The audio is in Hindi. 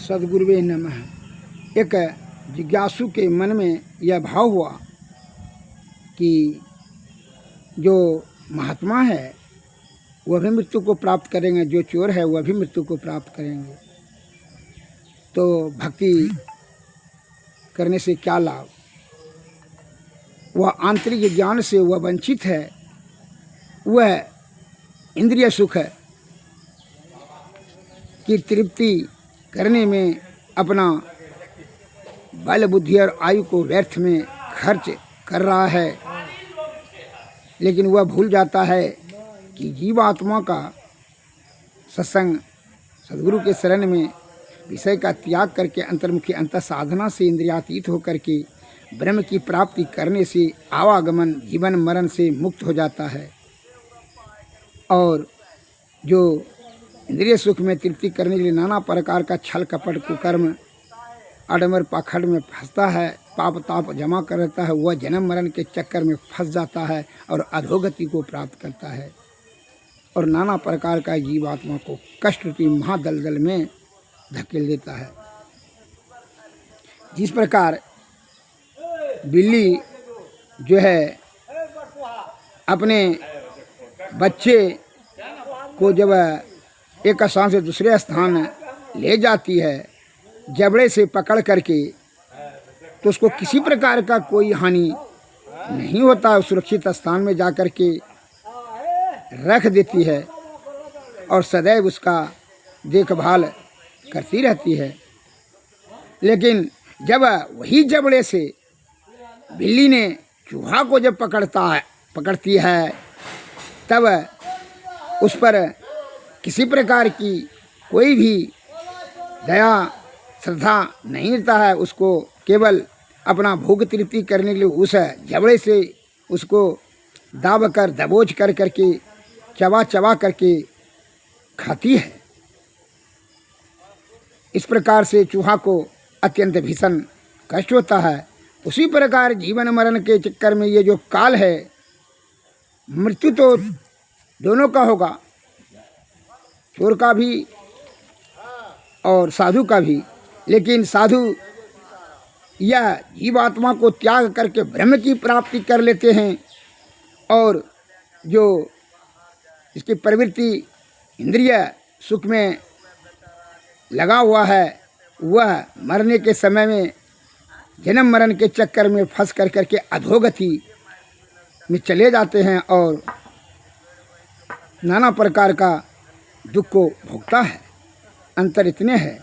सद्गुरुवे नमः। एक जिज्ञासु के मन में यह भाव हुआ कि जो महात्मा है वह भी मृत्यु को प्राप्त करेंगे, जो चोर है वह भी मृत्यु को प्राप्त करेंगे, तो भक्ति करने से क्या लाभ। वह आंतरिक ज्ञान से वह वंचित है, वह इंद्रिय सुख की तृप्ति करने में अपना बल बुद्धि और आयु को व्यर्थ में खर्च कर रहा है। लेकिन वह भूल जाता है कि जीवात्मा का सत्संग सद्गुरु के शरण में विषय का त्याग करके अंतर्मुखी अंतर साधना से इंद्रियातीत होकर के ब्रह्म की प्राप्ति करने से आवागमन जीवन मरण से मुक्त हो जाता है। और जो इंद्रिय सुख में तृप्ति करने के लिए नाना प्रकार का छल कपट कुकर्म आडंबर पाखंड में फंसता है, पाप ताप जमा कर रहता है, वह जन्म मरण के चक्कर में फंस जाता है और अधोगति को प्राप्त करता है और नाना प्रकार का जीवात्मा को कष्ट रूपी महादलदल में धकेल देता है। जिस प्रकार बिल्ली जो है अपने बच्चे को जब एक स्थान से दूसरे स्थान ले जाती है जबड़े से पकड़ करके, तो उसको किसी प्रकार का कोई हानि नहीं होता, सुरक्षित स्थान में जा कर के रख देती है और सदैव उसका देखभाल करती रहती है। लेकिन जब वही जबड़े से बिल्ली ने चूहा को जब पकड़ती है तब उस पर किसी प्रकार की कोई भी दया श्रद्धा नहीं रहता है। उसको केवल अपना भोग तृप्ति करने के लिए उस जबड़े से उसको दाब कर दबोच कर करके चबा चबा करके खाती है। इस प्रकार से चूहा को अत्यंत भीषण कष्ट होता है। उसी प्रकार जीवन मरण के चक्कर में ये जो काल है, मृत्यु तो दोनों का होगा, चोर का भी और साधु का भी। लेकिन साधु यह जीवात्मा को त्याग करके ब्रह्म की प्राप्ति कर लेते हैं और जो इसकी प्रवृत्ति इंद्रिय सुख में लगा हुआ है वह मरने के समय में जन्म मरण के चक्कर में फंस कर करके अधोगति में चले जाते हैं और नाना प्रकार का दुख को भोगता है। अंतर इतने है